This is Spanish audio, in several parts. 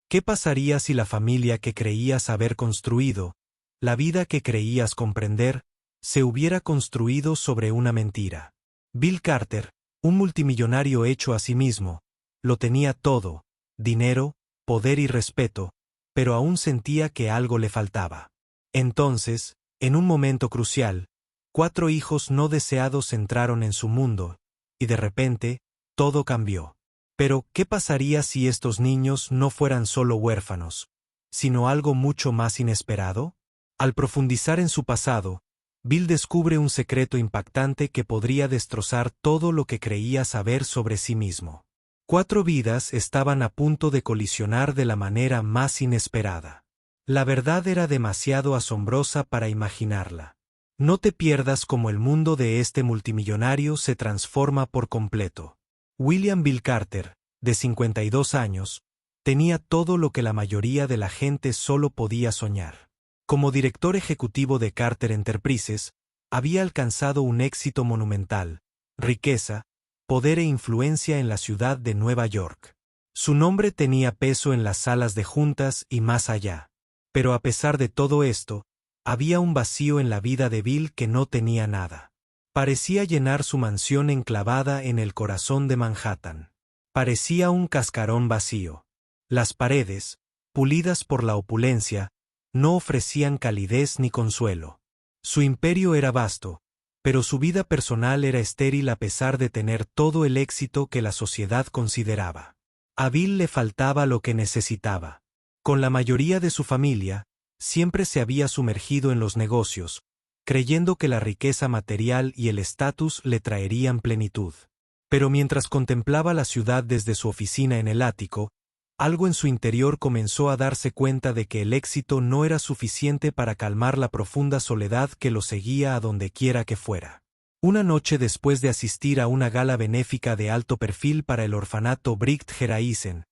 ¿Qué pasaría si la familia que creías haber construido, la vida que creías comprender, se hubiera construido sobre una mentira? Bill Carter, un multimillonario hecho a sí mismo, lo tenía todo: dinero, poder y respeto, pero aún sentía que algo le faltaba. Entonces, en un momento crucial, 4 hijos no deseados entraron en su mundo, y de repente, todo cambió. Pero, ¿qué pasaría si estos niños no fueran solo huérfanos, sino algo mucho más inesperado? Al profundizar en su pasado, Bill descubre un secreto impactante que podría destrozar todo lo que creía saber sobre sí mismo. 4 vidas estaban a punto de colisionar de la manera más inesperada. La verdad era demasiado asombrosa para imaginarla. No te pierdas cómo el mundo de este multimillonario se transforma por completo. William Bill Carter, de 52 años, tenía todo lo que la mayoría de la gente solo podía soñar. Como director ejecutivo de Carter Enterprises, había alcanzado un éxito monumental, riqueza, poder e influencia en la ciudad de Nueva York. Su nombre tenía peso en las salas de juntas y más allá. Pero a pesar de todo esto, había un vacío en la vida de Bill que no tenía nada. Parecía llenar su mansión enclavada en el corazón de Manhattan. Parecía un cascarón vacío. Las paredes, pulidas por la opulencia, no ofrecían calidez ni consuelo. Su imperio era vasto, pero su vida personal era estéril a pesar de tener todo el éxito que la sociedad consideraba. A Bill le faltaba lo que necesitaba. Con la mayoría de su familia, siempre se había sumergido en los negocios, creyendo que la riqueza material y el estatus le traerían plenitud. Pero mientras contemplaba la ciudad desde su oficina en el ático, algo en su interior comenzó a darse cuenta de que el éxito no era suficiente para calmar la profunda soledad que lo seguía a donde quiera que fuera. Una noche después de asistir a una gala benéfica de alto perfil para el orfanato Bright Geraisen,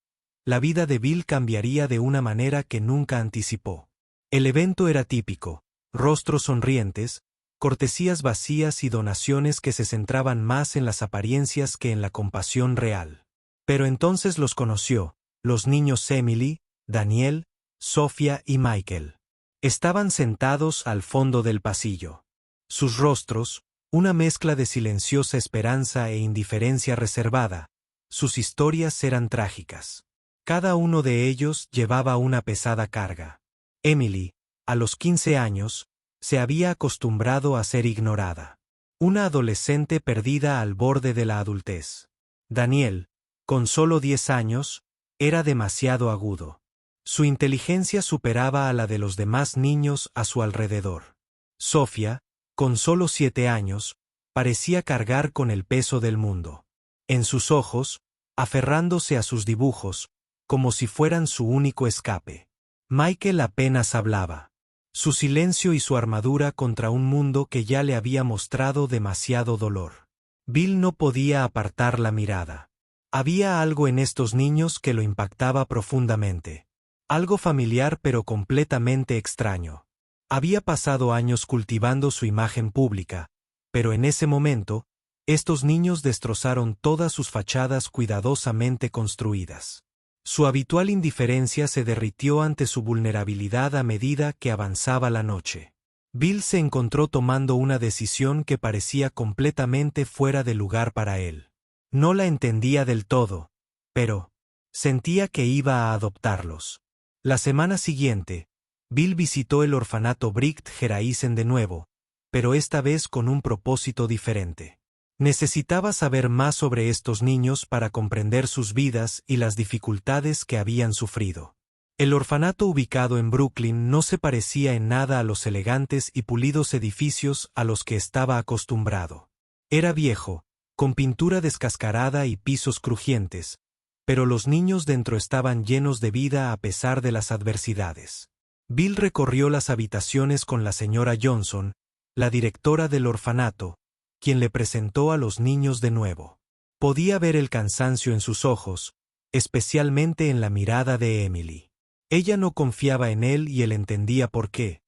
la vida de Bill cambiaría de una manera que nunca anticipó. El evento era típico: rostros sonrientes, cortesías vacías y donaciones que se centraban más en las apariencias que en la compasión real. Pero entonces los conoció: los niños Emily, Daniel, Sofía y Michael. Estaban sentados al fondo del pasillo. Sus rostros, una mezcla de silenciosa esperanza e indiferencia reservada, sus historias eran trágicas. Cada uno de ellos llevaba una pesada carga. Emily, a los 15 años, se había acostumbrado a ser ignorada. Una adolescente perdida al borde de la adultez. Daniel, con solo 10 años, era demasiado agudo. Su inteligencia superaba a la de los demás niños a su alrededor. Sofía, con solo 7 años, parecía cargar con el peso del mundo. En sus ojos, aferrándose a sus dibujos, como si fueran su único escape. Michael apenas hablaba. Su silencio y su armadura contra un mundo que ya le había mostrado demasiado dolor. Bill no podía apartar la mirada. Había algo en estos niños que lo impactaba profundamente. Algo familiar pero completamente extraño. Había pasado años cultivando su imagen pública, pero en ese momento, estos niños destrozaron todas sus fachadas cuidadosamente construidas. Su habitual indiferencia se derritió ante su vulnerabilidad a medida que avanzaba la noche. Bill se encontró tomando una decisión que parecía completamente fuera de lugar para él. No la entendía del todo, pero sentía que iba a adoptarlos. La semana siguiente, Bill visitó el orfanato Bright Geraisen de nuevo, pero esta vez con un propósito diferente. Necesitaba saber más sobre estos niños para comprender sus vidas y las dificultades que habían sufrido. El orfanato ubicado en Brooklyn no se parecía en nada a los elegantes y pulidos edificios a los que estaba acostumbrado. Era viejo, con pintura descascarada y pisos crujientes, pero los niños dentro estaban llenos de vida a pesar de las adversidades. Bill recorrió las habitaciones con la señora Johnson, la directora del orfanato, quien le presentó a los niños de nuevo. Podía ver el cansancio en sus ojos, especialmente en la mirada de Emily. Ella no confiaba en él y él entendía por qué,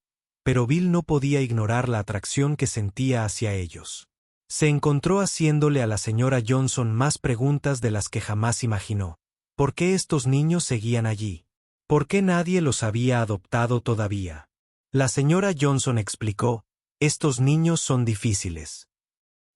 pero Bill no podía ignorar la atracción que sentía hacia ellos. Se encontró haciéndole a la señora Johnson más preguntas de las que jamás imaginó. ¿Por qué estos niños seguían allí? ¿Por qué nadie los había adoptado todavía? La señora Johnson explicó, estos niños son difíciles.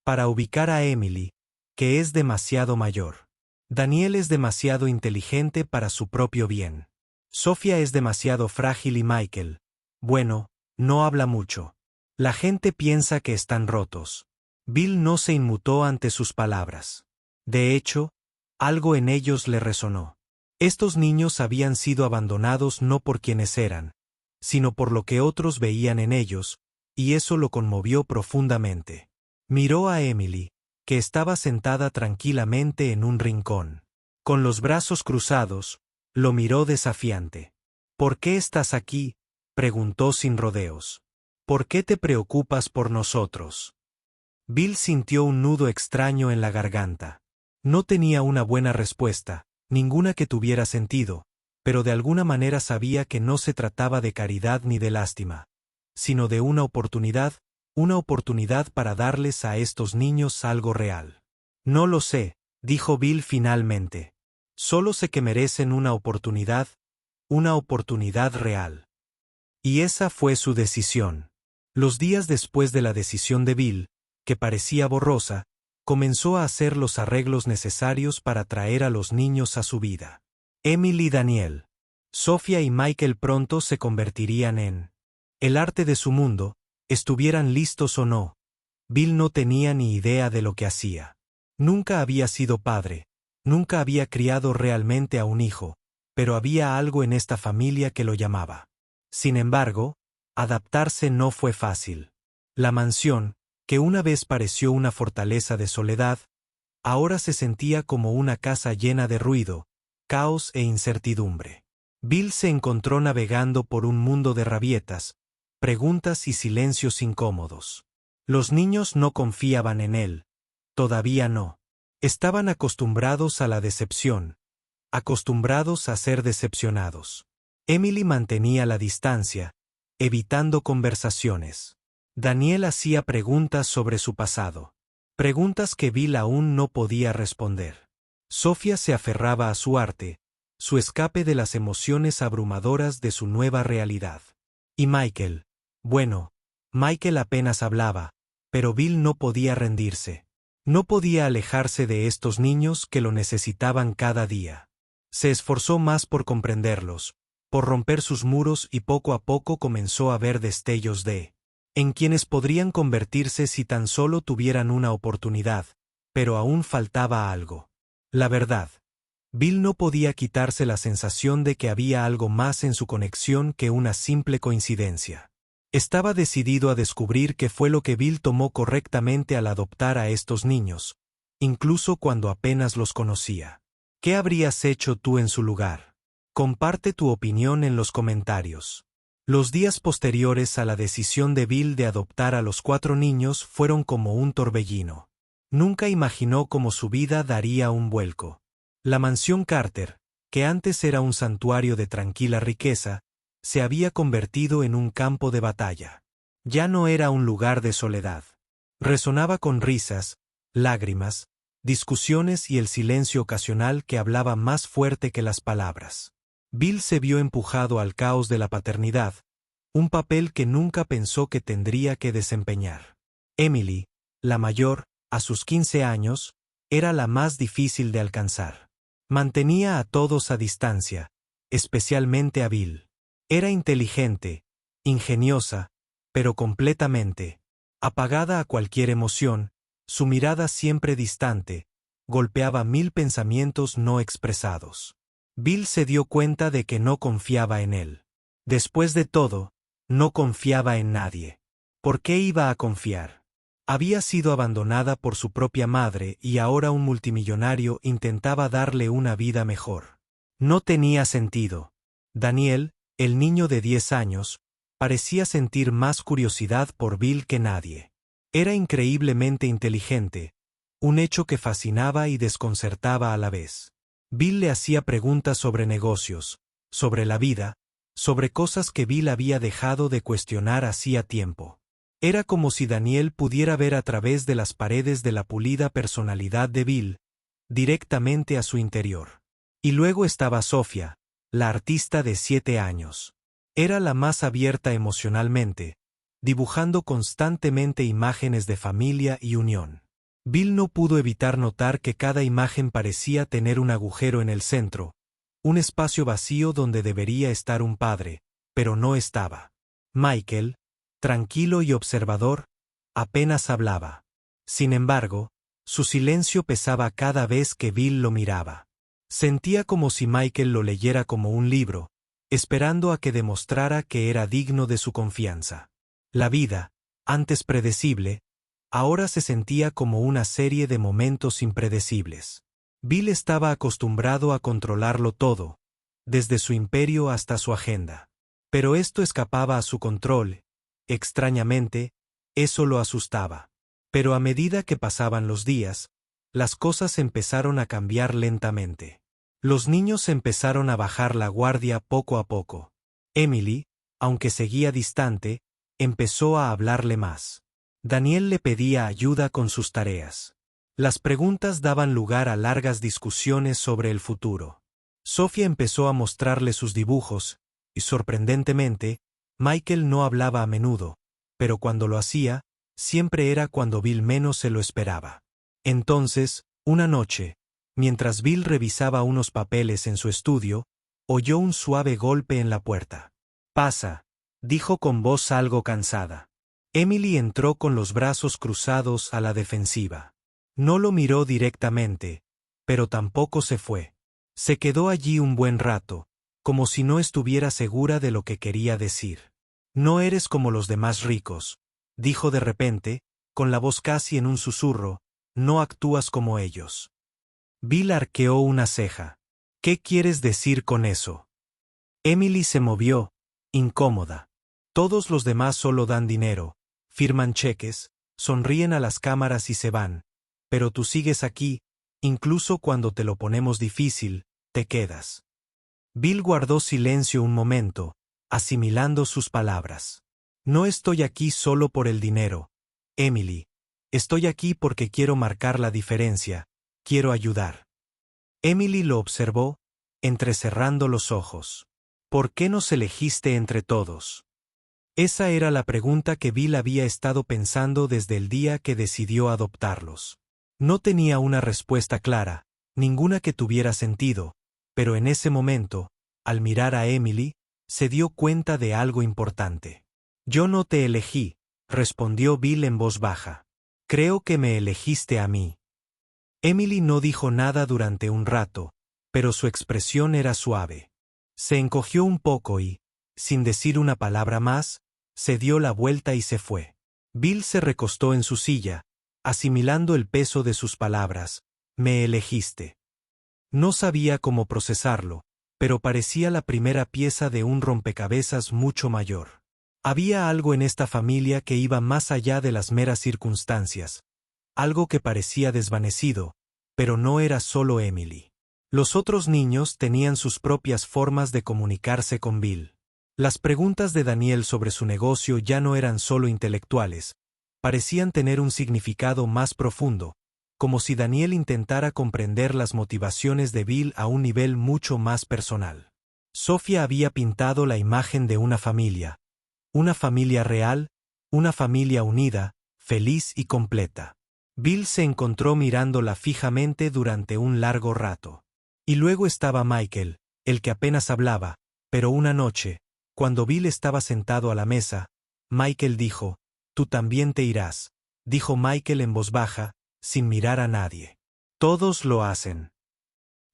Para ubicar a Emily, que es demasiado mayor. Daniel es demasiado inteligente para su propio bien. Sofía es demasiado frágil y Michael, bueno, no habla mucho. La gente piensa que están rotos. Bill no se inmutó ante sus palabras. De hecho, algo en ellos le resonó. Estos niños habían sido abandonados no por quienes eran, sino por lo que otros veían en ellos, y eso lo conmovió profundamente. Miró a Emily, que estaba sentada tranquilamente en un rincón. Con los brazos cruzados, lo miró desafiante. ¿Por qué estás aquí?, preguntó sin rodeos. ¿Por qué te preocupas por nosotros? Bill sintió un nudo extraño en la garganta. No tenía una buena respuesta, ninguna que tuviera sentido, pero de alguna manera sabía que no se trataba de caridad ni de lástima, sino de una oportunidad para darles a estos niños algo real. No lo sé, dijo Bill finalmente. Solo sé que merecen una oportunidad real. Y esa fue su decisión. Los días después de la decisión de Bill, que parecía borrosa, comenzó a hacer los arreglos necesarios para traer a los niños a su vida. Emily y Daniel, Sofía y Michael pronto se convertirían en el arte de su mundo, estuvieran listos o no. Bill no tenía ni idea de lo que hacía. Nunca había sido padre, nunca había criado realmente a un hijo, pero había algo en esta familia que lo llamaba. Sin embargo, adaptarse no fue fácil. La mansión, que una vez pareció una fortaleza de soledad, ahora se sentía como una casa llena de ruido, caos e incertidumbre. Bill se encontró navegando por un mundo de rabietas, preguntas y silencios incómodos. Los niños no confiaban en él. Todavía no. Estaban acostumbrados a la decepción, acostumbrados a ser decepcionados. Emily mantenía la distancia, evitando conversaciones. Daniel hacía preguntas sobre su pasado. Preguntas que Bill aún no podía responder. Sofía se aferraba a su arte, su escape de las emociones abrumadoras de su nueva realidad. Y Michael. Bueno, Michael apenas hablaba, pero Bill no podía rendirse. No podía alejarse de estos niños que lo necesitaban cada día. Se esforzó más por comprenderlos, por romper sus muros y poco a poco comenzó a ver destellos en quienes podrían convertirse si tan solo tuvieran una oportunidad, pero aún faltaba algo. La verdad. Bill no podía quitarse la sensación de que había algo más en su conexión que una simple coincidencia. Estaba decidido a descubrir qué fue lo que Bill tomó correctamente al adoptar a estos niños, incluso cuando apenas los conocía. ¿Qué habrías hecho tú en su lugar? Comparte tu opinión en los comentarios. Los días posteriores a la decisión de Bill de adoptar a los 4 niños fueron como un torbellino. Nunca imaginó cómo su vida daría un vuelco. La mansión Carter, que antes era un santuario de tranquila riqueza, se había convertido en un campo de batalla. Ya no era un lugar de soledad. Resonaba con risas, lágrimas, discusiones y el silencio ocasional que hablaba más fuerte que las palabras. Bill se vio empujado al caos de la paternidad, un papel que nunca pensó que tendría que desempeñar. Emily, la mayor, a sus 15 años, era la más difícil de alcanzar. Mantenía a todos a distancia, especialmente a Bill. Era inteligente, ingeniosa, pero completamente apagada a cualquier emoción, su mirada siempre distante, golpeaba 1000 pensamientos no expresados. Bill se dio cuenta de que no confiaba en él. Después de todo, no confiaba en nadie. ¿Por qué iba a confiar? Había sido abandonada por su propia madre y ahora un multimillonario intentaba darle una vida mejor. No tenía sentido. Daniel, el niño de 10 años, parecía sentir más curiosidad por Bill que nadie. Era increíblemente inteligente, un hecho que fascinaba y desconcertaba a la vez. Bill le hacía preguntas sobre negocios, sobre la vida, sobre cosas que Bill había dejado de cuestionar hacía tiempo. Era como si Daniel pudiera ver a través de las paredes de la pulida personalidad de Bill, directamente a su interior. Y luego estaba Sofía, la artista de 7 años. Era la más abierta emocionalmente, dibujando constantemente imágenes de familia y unión. Bill no pudo evitar notar que cada imagen parecía tener un agujero en el centro, un espacio vacío donde debería estar un padre, pero no estaba. Michael, tranquilo y observador, apenas hablaba. Sin embargo, su silencio pesaba cada vez que Bill lo miraba. Sentía como si Michael lo leyera como un libro, esperando a que demostrara que era digno de su confianza. La vida, antes predecible, ahora se sentía como una serie de momentos impredecibles. Bill estaba acostumbrado a controlarlo todo, desde su imperio hasta su agenda. Pero esto escapaba a su control. Extrañamente, eso lo asustaba. Pero a medida que pasaban los días, las cosas empezaron a cambiar lentamente. Los niños empezaron a bajar la guardia poco a poco. Emily, aunque seguía distante, empezó a hablarle más. Daniel le pedía ayuda con sus tareas. Las preguntas daban lugar a largas discusiones sobre el futuro. Sofía empezó a mostrarle sus dibujos, y sorprendentemente, Michael no hablaba a menudo, pero cuando lo hacía, siempre era cuando Bill menos se lo esperaba. Entonces, una noche, mientras Bill revisaba unos papeles en su estudio, oyó un suave golpe en la puerta. «Pasa», dijo con voz algo cansada. Emily entró con los brazos cruzados a la defensiva. No lo miró directamente, pero tampoco se fue. Se quedó allí un buen rato, como si no estuviera segura de lo que quería decir. «No eres como los demás ricos», dijo de repente, con la voz casi en un susurro, «no actúas como ellos». Bill arqueó una ceja. «¿Qué quieres decir con eso?» Emily se movió, incómoda. «Todos los demás solo dan dinero, firman cheques, sonríen a las cámaras y se van. Pero tú sigues aquí, incluso cuando te lo ponemos difícil, te quedas». Bill guardó silencio un momento, asimilando sus palabras. «No estoy aquí solo por el dinero, Emily. Estoy aquí porque quiero marcar la diferencia, quiero ayudar». Emily lo observó, entrecerrando los ojos. «¿Por qué nos elegiste entre todos?» Esa era la pregunta que Bill había estado pensando desde el día que decidió adoptarlos. No tenía una respuesta clara, ninguna que tuviera sentido, pero en ese momento, al mirar a Emily, se dio cuenta de algo importante. «Yo no te elegí», respondió Bill en voz baja. «Creo que me elegiste a mí». Emily no dijo nada durante un rato, pero su expresión era suave. Se encogió un poco y, sin decir una palabra más, se dio la vuelta y se fue. Bill se recostó en su silla, asimilando el peso de sus palabras. «Me elegiste». No sabía cómo procesarlo, pero parecía la primera pieza de un rompecabezas mucho mayor. Había algo en esta familia que iba más allá de las meras circunstancias, algo que parecía desvanecido, pero no era solo Emily. Los otros niños tenían sus propias formas de comunicarse con Bill. Las preguntas de Daniel sobre su negocio ya no eran solo intelectuales, parecían tener un significado más profundo, como si Daniel intentara comprender las motivaciones de Bill a un nivel mucho más personal. Sofía había pintado la imagen de una familia real, una familia unida, feliz y completa. Bill se encontró mirándola fijamente durante un largo rato. Y luego estaba Michael, el que apenas hablaba, pero una noche, cuando Bill estaba sentado a la mesa, Michael dijo: «Tú también te irás», dijo Michael en voz baja, sin mirar a nadie. «Todos lo hacen».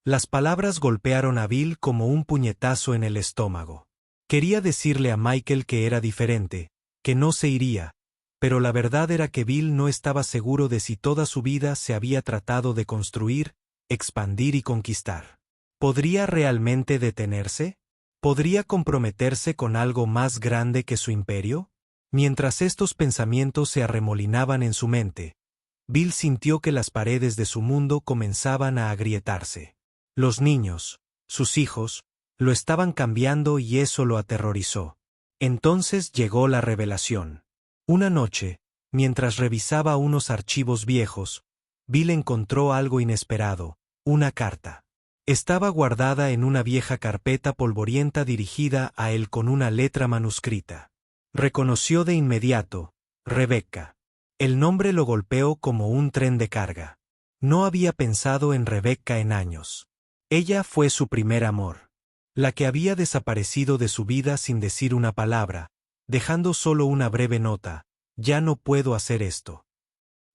Las palabras golpearon a Bill como un puñetazo en el estómago. Quería decirle a Michael que era diferente, que no se iría, pero la verdad era que Bill no estaba seguro de si toda su vida se había tratado de construir, expandir y conquistar. ¿Podría realmente detenerse? ¿Podría comprometerse con algo más grande que su imperio? Mientras estos pensamientos se arremolinaban en su mente, Bill sintió que las paredes de su mundo comenzaban a agrietarse. Los niños, sus hijos, lo estaban cambiando y eso lo aterrorizó. Entonces llegó la revelación. Una noche, mientras revisaba unos archivos viejos, Bill encontró algo inesperado, una carta. Estaba guardada en una vieja carpeta polvorienta dirigida a él con una letra manuscrita. Reconoció de inmediato: Rebecca. El nombre lo golpeó como un tren de carga. No había pensado en Rebecca en años. Ella fue su primer amor. La que había desaparecido de su vida sin decir una palabra, dejando solo una breve nota: ya no puedo hacer esto.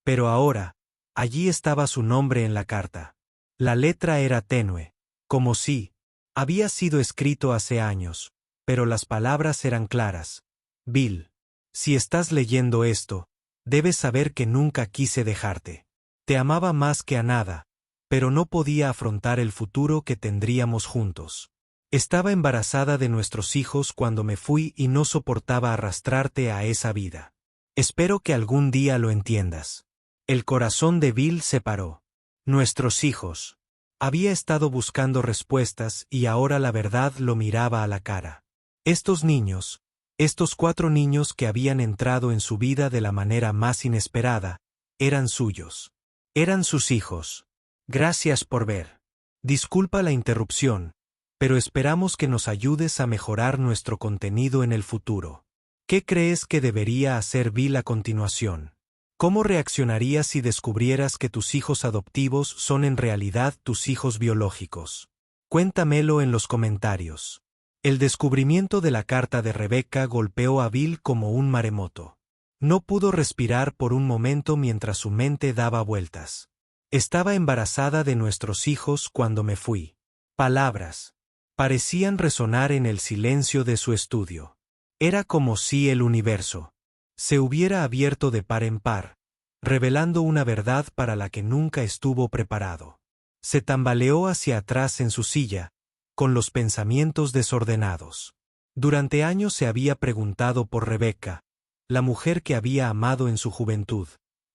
Pero ahora, allí estaba su nombre en la carta. La letra era tenue, como si había sido escrito hace años, pero las palabras eran claras. Bill, si estás leyendo esto, debes saber que nunca quise dejarte. Te amaba más que a nada, pero no podía afrontar el futuro que tendríamos juntos. Estaba embarazada de nuestros hijos cuando me fui y no soportaba arrastrarte a esa vida. Espero que algún día lo entiendas. El corazón de Bill se paró. Nuestros hijos. Había estado buscando respuestas y ahora la verdad lo miraba a la cara. Estos niños, estos 4 niños que habían entrado en su vida de la manera más inesperada, eran suyos. Eran sus hijos. Gracias por ver. Disculpa la interrupción, pero esperamos que nos ayudes a mejorar nuestro contenido en el futuro. ¿Qué crees que debería hacer Bill a continuación? ¿Cómo reaccionarías si descubrieras que tus hijos adoptivos son en realidad tus hijos biológicos? Cuéntamelo en los comentarios. El descubrimiento de la carta de Rebecca golpeó a Bill como un maremoto. No pudo respirar por un momento mientras su mente daba vueltas. Estaba embarazada de nuestros hijos cuando me fui. Palabras parecían resonar en el silencio de su estudio. Era como si el universo se hubiera abierto de par en par, revelando una verdad para la que nunca estuvo preparado. Se tambaleó hacia atrás en su silla, con los pensamientos desordenados. Durante años se había preguntado por Rebecca, la mujer que había amado en su juventud,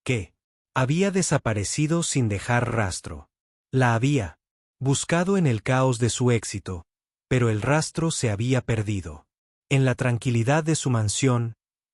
que había desaparecido sin dejar rastro. La había buscado en el caos de su éxito, pero el rastro se había perdido. En la tranquilidad de su mansión,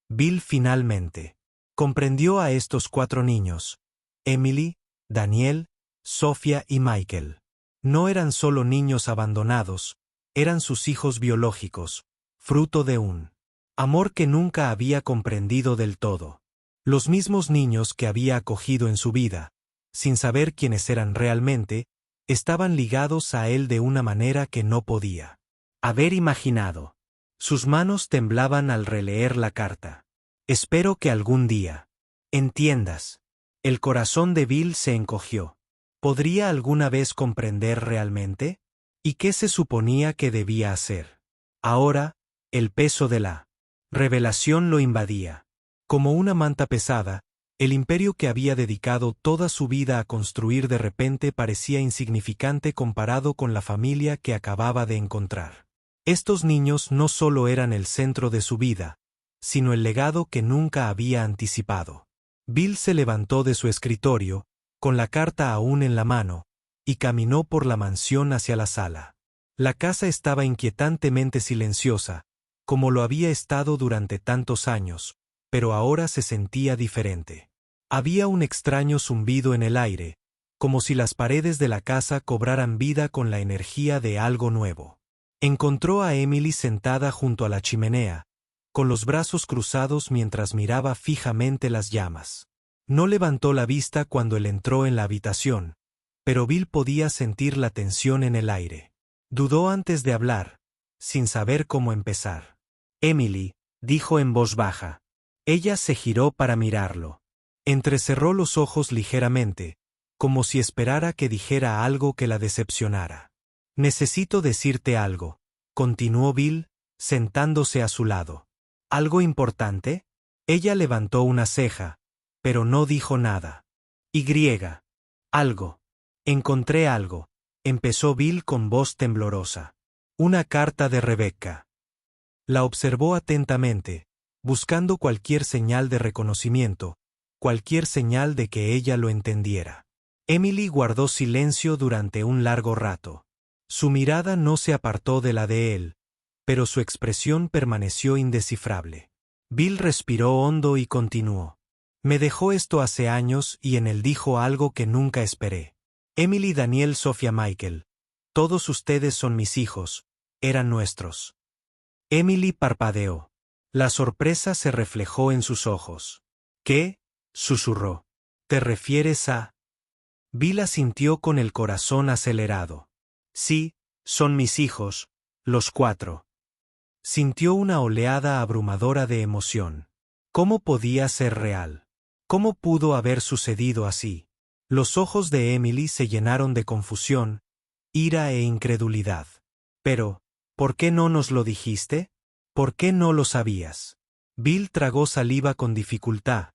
Bill finalmente comprendió a estos 4 niños: Emily, Daniel, Sophia y Michael. No eran solo niños abandonados, eran sus hijos biológicos, fruto de un amor que nunca había comprendido del todo. Los mismos niños que había acogido en su vida, sin saber quiénes eran realmente, estaban ligados a él de una manera que no podía haber imaginado. Sus manos temblaban al releer la carta. Espero que algún día entiendas. El corazón de Bill se encogió. ¿Podría alguna vez comprender realmente? ¿Y qué se suponía que debía hacer? Ahora, el peso de la revelación lo invadía. Como una manta pesada, el imperio que había dedicado toda su vida a construir de repente parecía insignificante comparado con la familia que acababa de encontrar. Estos niños no solo eran el centro de su vida, sino el legado que nunca había anticipado. Bill se levantó de su escritorio, con la carta aún en la mano, y caminó por la mansión hacia la sala. La casa estaba inquietantemente silenciosa, como lo había estado durante tantos años, pero ahora se sentía diferente. Había un extraño zumbido en el aire, como si las paredes de la casa cobraran vida con la energía de algo nuevo. Encontró a Emily sentada junto a la chimenea, con los brazos cruzados mientras miraba fijamente las llamas. No levantó la vista cuando él entró en la habitación, pero Bill podía sentir la tensión en el aire. Dudó antes de hablar, sin saber cómo empezar. Emily, dijo en voz baja. Ella se giró para mirarlo. Entrecerró los ojos ligeramente, como si esperara que dijera algo que la decepcionara. Necesito decirte algo, continuó Bill, sentándose a su lado. ¿Algo importante? Ella levantó una ceja, pero no dijo nada. Algo. Encontré algo, empezó Bill con voz temblorosa. Una carta de Rebecca. La observó atentamente, buscando cualquier señal de reconocimiento, cualquier señal de que ella lo entendiera. Emily guardó silencio durante un largo rato. Su mirada no se apartó de la de él, pero su expresión permaneció indescifrable. Bill respiró hondo y continuó. Me dejó esto hace años y en él dijo algo que nunca esperé. Emily, Daniel, Sophia, Michael. Todos ustedes son mis hijos, eran nuestros. Emily parpadeó. La sorpresa se reflejó en sus ojos. ¿Qué? Susurró. ¿Te refieres a...? Bill asintió con el corazón acelerado. Sí, son mis hijos, los 4. Sintió una oleada abrumadora de emoción. ¿Cómo podía ser real? ¿Cómo pudo haber sucedido así? Los ojos de Emily se llenaron de confusión, ira e incredulidad. Pero, ¿por qué no nos lo dijiste? ¿Por qué no lo sabías? Bill tragó saliva con dificultad,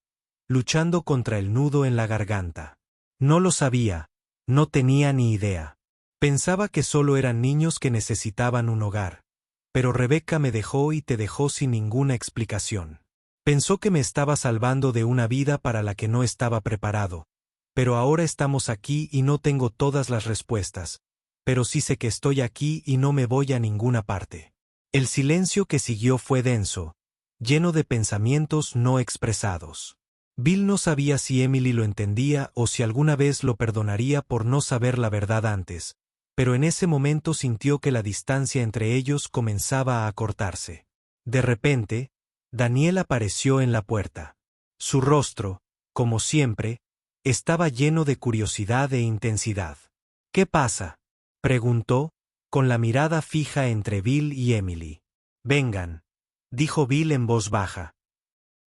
luchando contra el nudo en la garganta. No lo sabía, no tenía ni idea. Pensaba que solo eran niños que necesitaban un hogar. Pero Rebecca me dejó y te dejó sin ninguna explicación. Pensó que me estaba salvando de una vida para la que no estaba preparado. Pero ahora estamos aquí y no tengo todas las respuestas. Pero sí sé que estoy aquí y no me voy a ninguna parte. El silencio que siguió fue denso, lleno de pensamientos no expresados. Bill no sabía si Emily lo entendía o si alguna vez lo perdonaría por no saber la verdad antes, pero en ese momento sintió que la distancia entre ellos comenzaba a acortarse. De repente, Daniel apareció en la puerta. Su rostro, como siempre, estaba lleno de curiosidad e intensidad. ¿Qué pasa?, preguntó, con la mirada fija entre Bill y Emily. Vengan, dijo Bill en voz baja.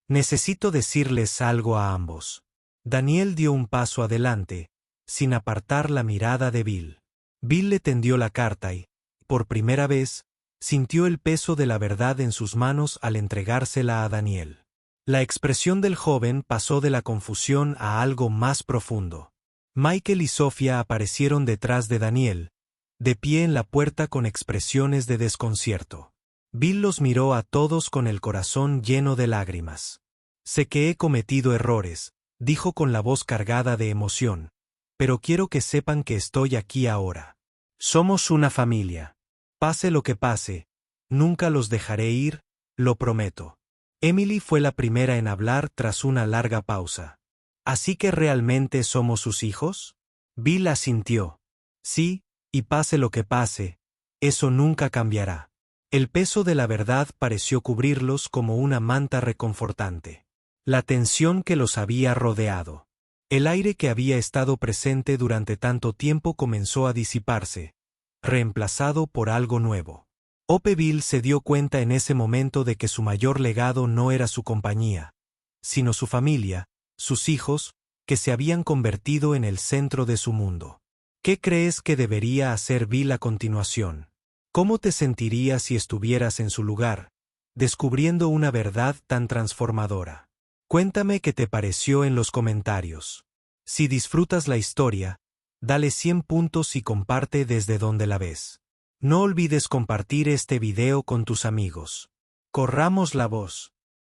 Necesito decirles algo a ambos. Daniel dio un paso adelante, sin apartar la mirada de Bill. Bill le tendió la carta y, por primera vez, sintió el peso de la verdad en sus manos al entregársela a Daniel. La expresión del joven pasó de la confusión a algo más profundo. Michael y Sofía aparecieron detrás de Daniel, de pie en la puerta con expresiones de desconcierto. Bill los miró a todos con el corazón lleno de lágrimas. Sé que he cometido errores, dijo con la voz cargada de emoción, pero quiero que sepan que estoy aquí ahora. Somos una familia. Pase lo que pase, nunca los dejaré ir, lo prometo. Emily fue la primera en hablar tras una larga pausa. ¿Así que realmente somos sus hijos? Bill asintió. Sí, y pase lo que pase, eso nunca cambiará. El peso de la verdad pareció cubrirlos como una manta reconfortante. La tensión que los había rodeado. El aire que había estado presente durante tanto tiempo comenzó a disiparse, reemplazado por algo nuevo. Bill se dio cuenta en ese momento de que su mayor legado no era su compañía, sino su familia, sus hijos, que se habían convertido en el centro de su mundo. ¿Qué crees que debería hacer Bill a continuación? ¿Cómo te sentirías si estuvieras en su lugar, descubriendo una verdad tan transformadora? Cuéntame qué te pareció en los comentarios. Si disfrutas la historia, dale 100 puntos y comparte desde donde la ves. No olvides compartir este video con tus amigos. Corramos la voz.